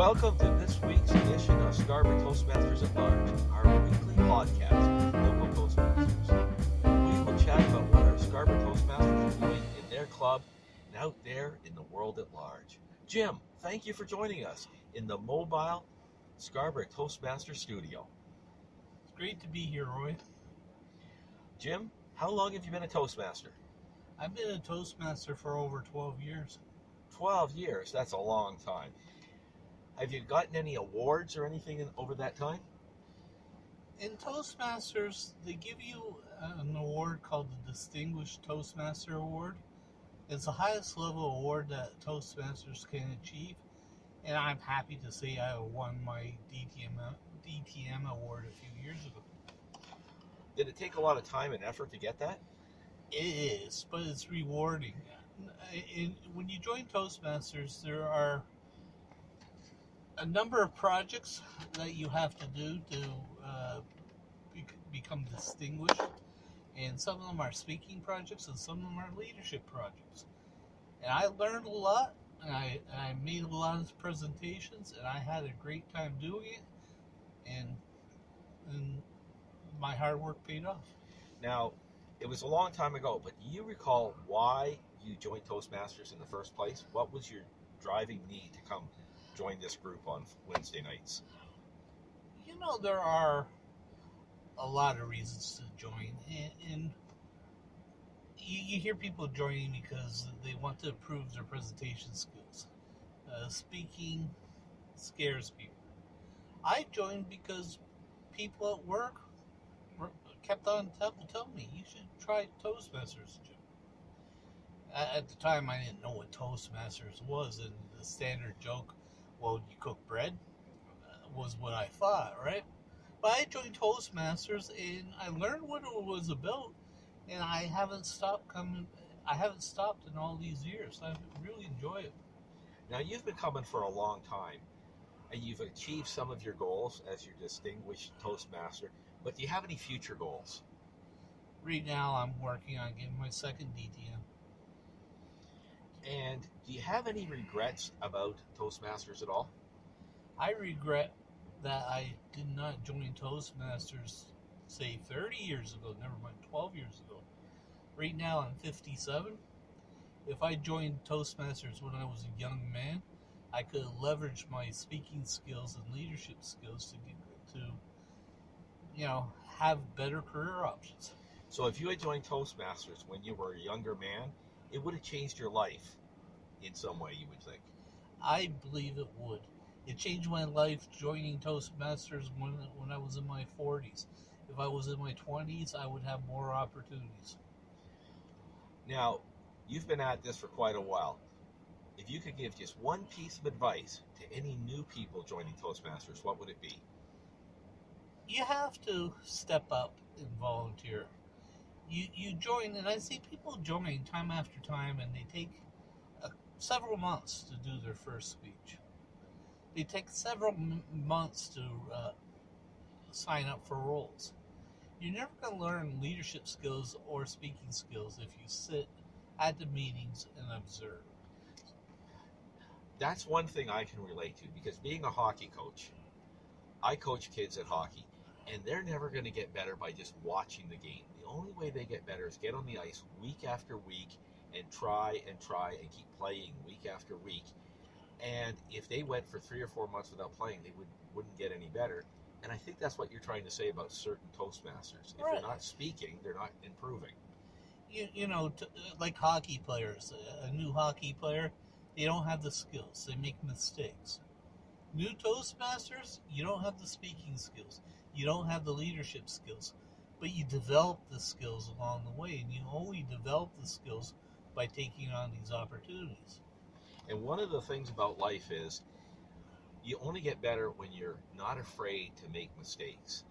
Welcome to this week's edition of Scarborough Toast Masters at Large, our weekly podcast with local Toastmasters. We will chat about what our Scarborough Toast Masters are doing in their club and out there in the world at large. Jim, thank you for joining us in the mobile Scarborough Toastmaster studio. It's great to be here, Roy. Jim, how long have you been a Toastmaster? I've been a Toastmaster for over 12 years. 12 years, that's a long time. Have you gotten any awards or anything over that time? In Toastmasters, they give you an award called the Distinguished Toastmaster Award. It's the highest level award that Toastmasters can achieve, and I'm happy to say I won my DTM award a few years ago. Did it take a lot of time and effort to get that? It is, but it's rewarding. When you join Toastmasters, there are a number of projects that you have to do to become distinguished, and some of them are speaking projects and some of them are leadership projects. And I learned a lot, and I made a lot of presentations, and I had a great time doing it, and my hard work paid off. Now, it was a long time ago, but do you recall why you joined Toastmasters in the first place? What was your driving need to come join this group on Wednesday nights? You know, there are a lot of reasons to join, and you hear people joining because they want to improve their presentation skills. Speaking scares people. I joined because people at work kept on telling me, you should try Toastmasters, Jim. At the time, I didn't know what Toastmasters was, and the standard joke, well, you cook bread, was what I thought, right? But I joined Toastmasters, and I learned what it was about, and I haven't stopped in all these years. I really enjoy it. Now, you've been coming for a long time, and you've achieved some of your goals as your distinguished Toastmaster, but do you have any future goals? Right now, I'm working on getting my second DTM. And do you have any regrets about Toastmasters at all? I regret that I did not join Toastmasters, say, 30 years ago, never mind 12 years ago. Right now, I'm 57. If I joined Toastmasters when I was a young man, I could leverage my speaking skills and leadership skills to have better career options. So if you had joined Toastmasters when you were a younger man, it would have changed your life in some way, you would think. I believe it would. It changed my life joining Toastmasters when I was in my 40s. If I was in my 20s, I would have more opportunities. Now, you've been at this for quite a while. If you could give just one piece of advice to any new people joining Toastmasters, what would it be? You have to step up and volunteer. You join, and I see people join time after time, and they take several months to do their first speech. They take several months to sign up for roles. You're never going to learn leadership skills or speaking skills if you sit at the meetings and observe. That's one thing I can relate to, because being a hockey coach, I coach kids at hockey, and they're never going to get better by just watching the game. The only way they get better is get on the ice week after week and try and keep playing week after week. And if they went for 3 or 4 months without playing, they wouldn't get any better. And I think that's what you're trying to say about certain Toastmasters. If they're not speaking, they're not improving. Like hockey players, a new hockey player, they don't have the skills. They make mistakes. New Toastmasters, you don't have the speaking skills. You don't have the leadership skills. But you develop the skills along the way, and you only develop the skills by taking on these opportunities. And one of the things about life is you only get better when you're not afraid to make mistakes.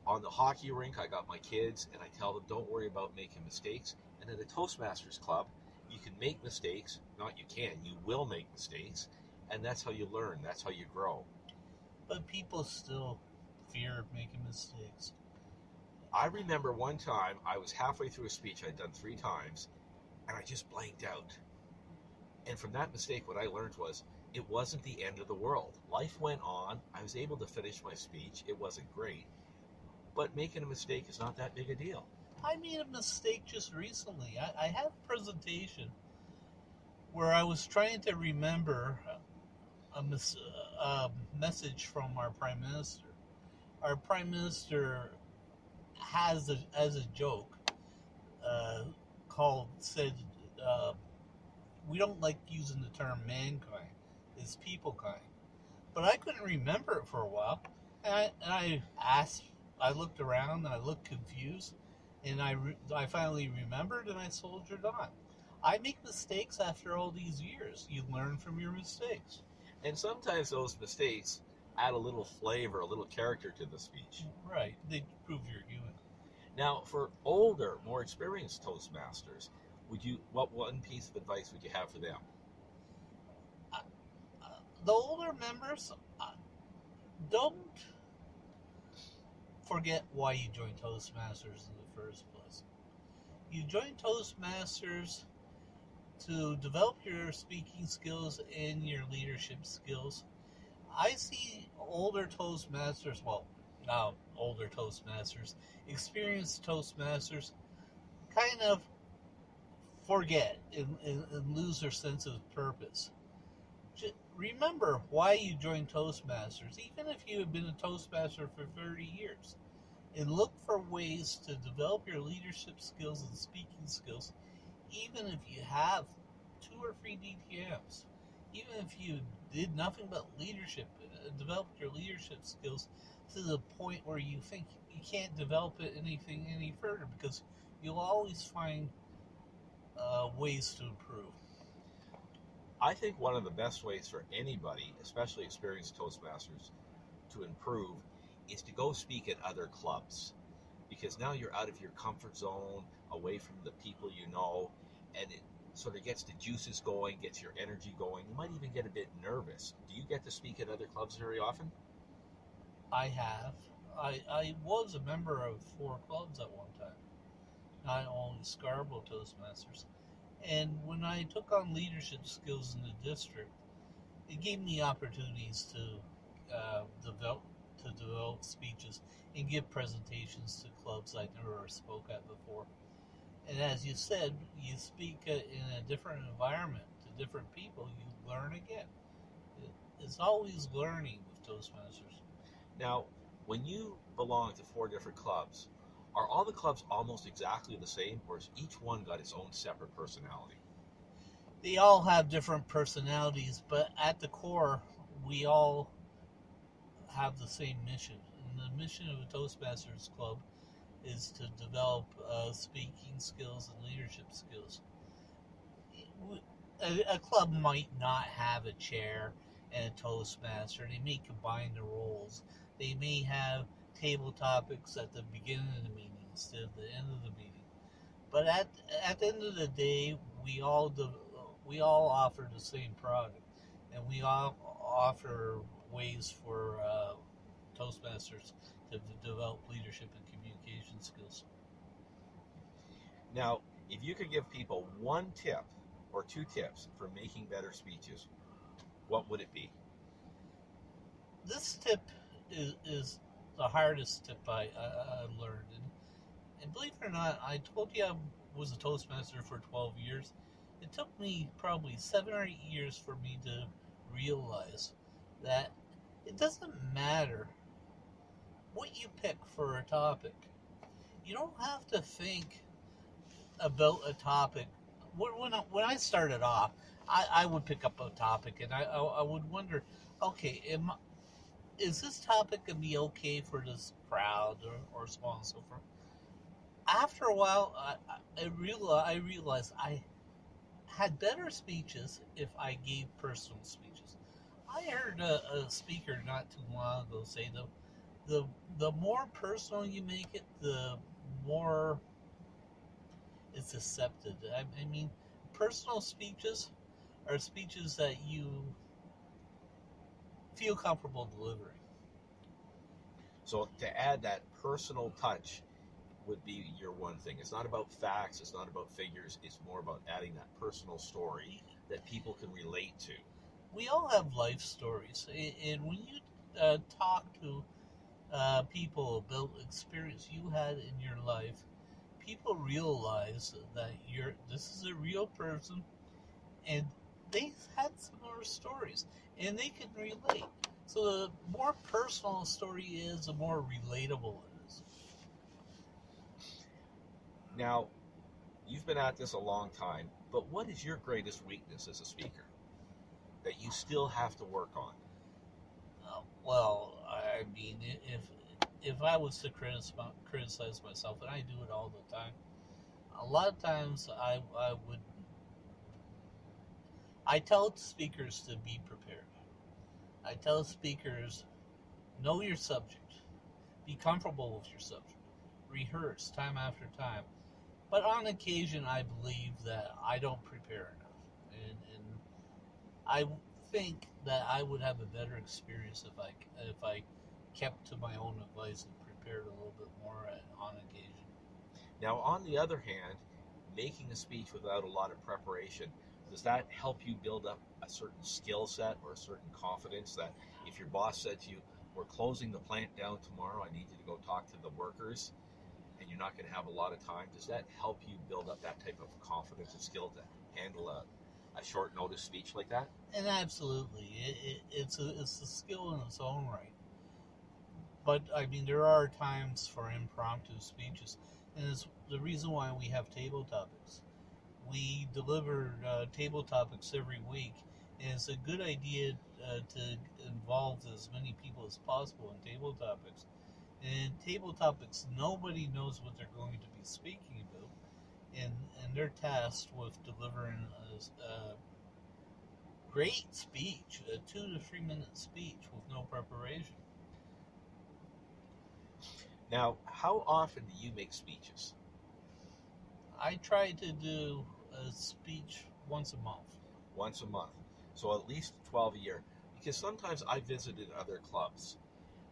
On the hockey rink, I got my kids, and I tell them, don't worry about making mistakes. And at the Toastmasters Club, you can make mistakes. Not you can, you will make mistakes. And that's how you learn. That's how you grow. But people still fear making mistakes. I remember one time I was halfway through a speech I'd done 3 times, and I just blanked out. And from that mistake, what I learned was it wasn't the end of the world. Life went on. I was able to finish my speech. It wasn't great. But making a mistake is not that big a deal. I made a mistake just recently. I had a presentation where I was trying to remember a message from our Prime Minister. Our Prime Minister has, as a joke, said, we don't like using the term mankind. It's people kind. But I couldn't remember it for a while. And I looked around and I looked confused. And I finally remembered and I soldiered on. I make mistakes after all these years. You learn from your mistakes. And sometimes those mistakes add a little flavor, a little character to the speech. Right. They prove you're human. Now, for older, more experienced Toastmasters, what one piece of advice would you have for them? The older members, don't forget why you joined Toastmasters in the first place. You joined Toastmasters to develop your speaking skills and your leadership skills. I see older Toastmasters, experienced Toastmasters, kind of forget and lose their sense of purpose. Just remember why you joined Toastmasters, even if you have been a Toastmaster for 30 years, and look for ways to develop your leadership skills and speaking skills, even if you have 2 or 3 DTMs, even if you did nothing but leadership, developed your leadership skills to the point where you think you can't develop it anything any further, because you'll always find ways to improve. I think one of the best ways for anybody, especially experienced Toastmasters, to improve is to go speak at other clubs, because now you're out of your comfort zone, away from the people you know, and it sort of gets the juices going, gets your energy going. You might even get a bit nervous. Do you get to speak at other clubs very often? I have. I was a member of 4 clubs at one time, not only Scarborough Toastmasters. And when I took on leadership skills in the district, it gave me opportunities to develop speeches and give presentations to clubs I never spoke at before. And as you said, you speak in a different environment to different people, you learn again. It's always learning with Toastmasters. Now, when you belong to 4 different clubs, are all the clubs almost exactly the same, or has each one got its own separate personality? They all have different personalities, but at the core, we all have the same mission. And the mission of a Toastmasters club is to develop speaking skills and leadership skills. A club might not have a chair and a Toastmaster. They may combine the roles. They may have table topics at the beginning of the meeting instead of the end of the meeting. But at the end of the day, we all offer the same product, and we all offer ways for Toastmasters to develop leadership and communication skills. Now, if you could give people 1 tip or 2 tips for making better speeches, what would it be? This tip is the hardest tip I learned. And believe it or not, I told you I was a Toastmaster for 12 years. It took me probably 7 or 8 years for me to realize that it doesn't matter what you pick for a topic. You don't have to think about a topic. When I started off, I would pick up a topic and I would wonder, okay, is this topic going to be okay for this crowd or so on and so forth? After a while, I realized I had better speeches if I gave personal speeches. I heard a speaker not too long ago say the more personal you make it, the more it's accepted. I mean, personal speeches are speeches that you feel comfortable delivering. So to add that personal touch would be your one thing. It's not about facts, it's not about figures, it's more about adding that personal story that people can relate to? We all have life stories, and when you talk to people about experience you had in your life, people realize that this is a real person, and they had similar stories, and they can relate. So the more personal a story is, the more relatable it is. Now, you've been at this a long time, but what is your greatest weakness as a speaker that you still have to work on? Well, I mean, if I was to criticize myself, and I do it all the time, a lot of times I tell speakers to be prepared. I tell speakers, know your subject, be comfortable with your subject, rehearse time after time. But on occasion, I believe that I don't prepare enough, and I think that I would have a better experience if I kept to my own advice and prepared a little bit more on occasion. Now, on the other hand, making a speech without a lot of preparation, does that help you build up a certain skill set or a certain confidence that if your boss said to you, we're closing the plant down tomorrow, I need you to go talk to the workers, and you're not going to have a lot of time, does that help you build up that type of confidence and skill to handle a short notice speech like that? And absolutely, it's a skill in its own right. But I mean, there are times for impromptu speeches, and it's the reason why we have table topics. We deliver table topics every week, and it's a good idea to involve as many people as possible in table topics. And table topics, nobody knows what they're going to be speaking about, and they're tasked with delivering a great speech, a 2 to 3 minute speech with no preparation. Now, how often do you make speeches? I try to do a speech once a month. Once a month. So at least 12 a year. Because sometimes I visited other clubs,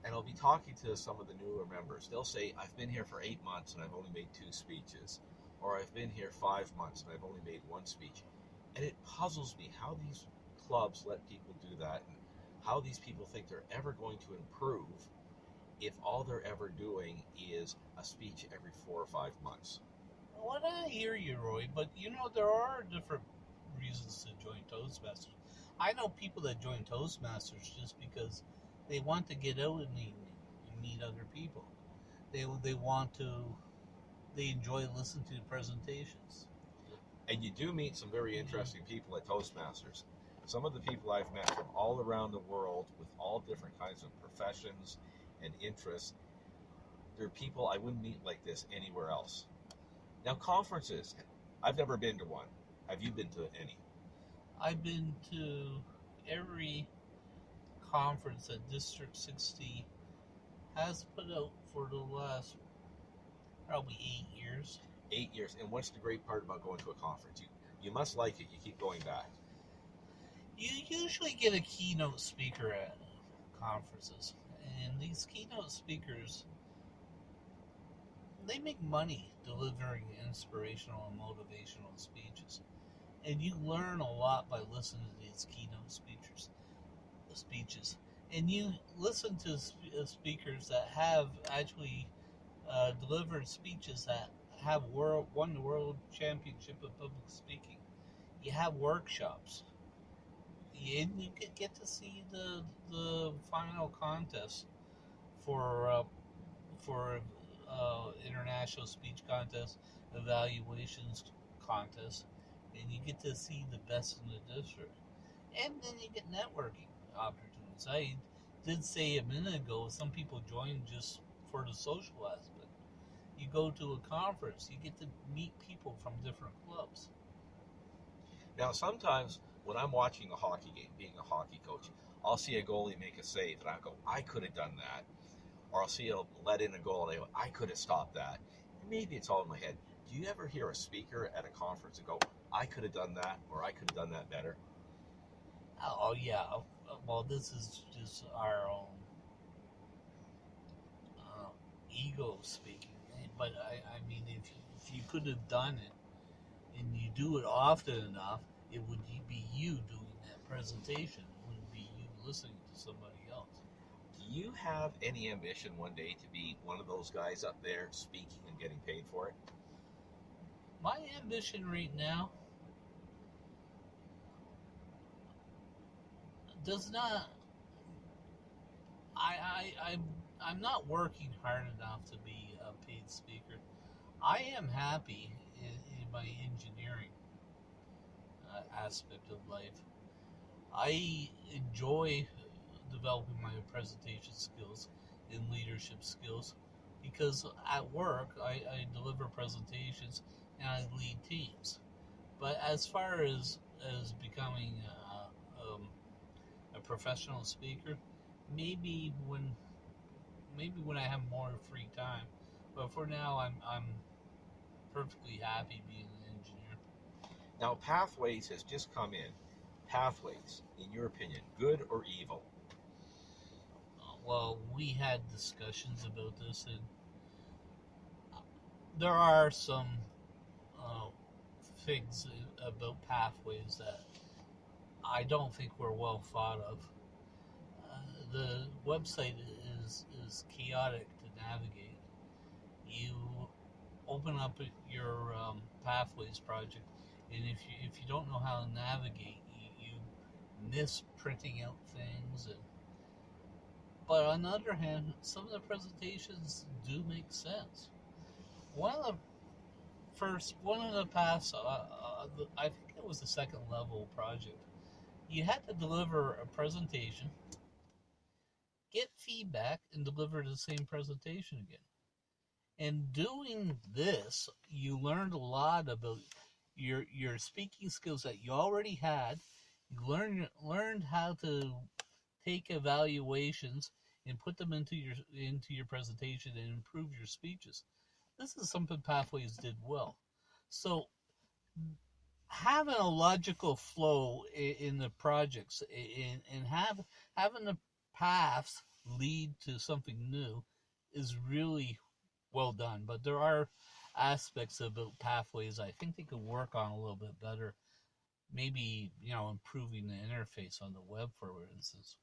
and I'll be talking to some of the newer members. They'll say, I've been here for 8 months and I've only made 2 speeches. Or I've been here 5 months and I've only made 1 speech. And it puzzles me how these clubs let people do that, and how these people think they're ever going to improve if all they're ever doing is a speech every 4 or 5 months. Well, I hear you, Roy, but there are different reasons to join Toastmasters. I know people that join Toastmasters just because they want to get out in the evening and meet other people. They enjoy listening to the presentations. And you do meet some very interesting people at Toastmasters. Some of the people I've met from all around the world with all different kinds of professions and interests, they're people I wouldn't meet like this anywhere else. Now, conferences, I've never been to one. Have you been to any? I've been to every conference that District 60 has put out for the last probably 8 years. 8 years. And what's the great part about going to a conference? You must like it. You keep going back. You usually get a keynote speaker at conferences. And these keynote speakers, they make money delivering inspirational and motivational speeches. And you learn a lot by listening to these keynote speeches. And you listen to speakers that have actually delivered speeches that have won the World Championship of Public Speaking. You have workshops. And you get to see the final contest for international speech contest, evaluations contest, and you get to see the best in the district. And then you get networking opportunities. I did say a minute ago, some people join just for the social aspect. You go to a conference, you get to meet people from different clubs. Now, sometimes when I'm watching a hockey game, being a hockey coach, I'll see a goalie make a save, and I go, I could have done that. Or I'll see him let in a goal, and I go, I could have stopped that. And maybe it's all in my head. Do you ever hear a speaker at a conference and go, I could have done that, or I could have done that better? Oh, yeah. Well, this is just our own ego speaking. But, I mean, if you could have done it, and you do it often enough, it would be you doing that presentation. It wouldn't be you listening to somebody else. Do you have any ambition one day to be one of those guys up there speaking and getting paid for it? My ambition right now does not. I'm not working hard enough to be a paid speaker. I am happy in my engineering aspect of life. I enjoy developing my presentation skills and leadership skills because at work I deliver presentations and I lead teams. But as far as becoming a professional speaker, maybe when I have more free time. But for now, I'm perfectly happy being an engineer. Now, Pathways has just come in. Pathways, in your opinion, good or evil? Well, we had discussions about this, and there are some things about Pathways that I don't think were well thought of. The website is chaotic to navigate. You open up your Pathways project, and if you don't know how to navigate, you miss printing out things. But on the other hand, some of the presentations do make sense. One of the past, I think it was the second level project. You had to deliver a presentation, get feedback, and deliver the same presentation again. And doing this, you learned a lot about your speaking skills that you already had. You learned how to take evaluations and put them into your presentation and improve your speeches. This is something Pathways did well. So having a logical flow in the projects and having the paths lead to something new is really well done. But there are aspects about Pathways I think they could work on a little bit better. Maybe, improving the interface on the web, for instance.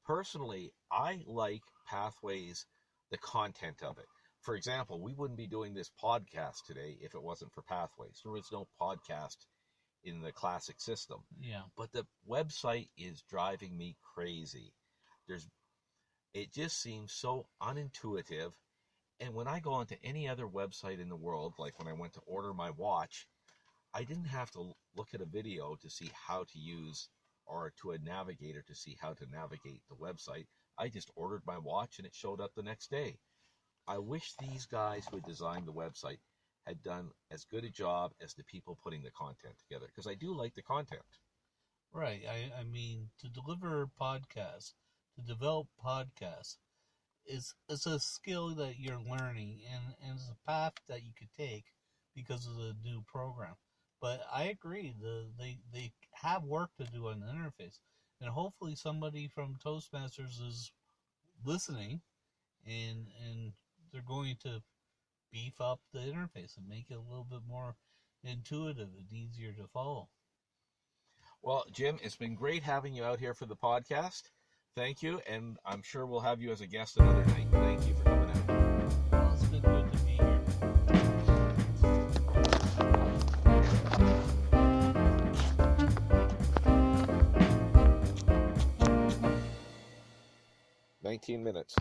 Personally, I like Pathways, the content of it. For example, we wouldn't be doing this podcast today if it wasn't for Pathways. There was no podcast in the classic system. Yeah. But the website is driving me crazy. It just seems so unintuitive. And when I go onto any other website in the world, like when I went to order my watch, I didn't have to look at a video to see how to use, or to a navigator to see how to navigate the website. I just ordered my watch and it showed up the next day. I wish these guys who had designed the website had done as good a job as the people putting the content together, because I do like the content. Right. I mean, to deliver podcasts, to develop podcasts, it's a skill that you're learning, and it's a path that you could take because of the new program. But I agree, they have work to do on the interface, and hopefully somebody from Toastmasters is listening, and they're going to beef up the interface and make it a little bit more intuitive and easier to follow. Well, Jim, it's been great having you out here for the podcast. Thank you, and I'm sure we'll have you as a guest another night. Thank you for coming out. Well, it's been good to be here. 19 minutes.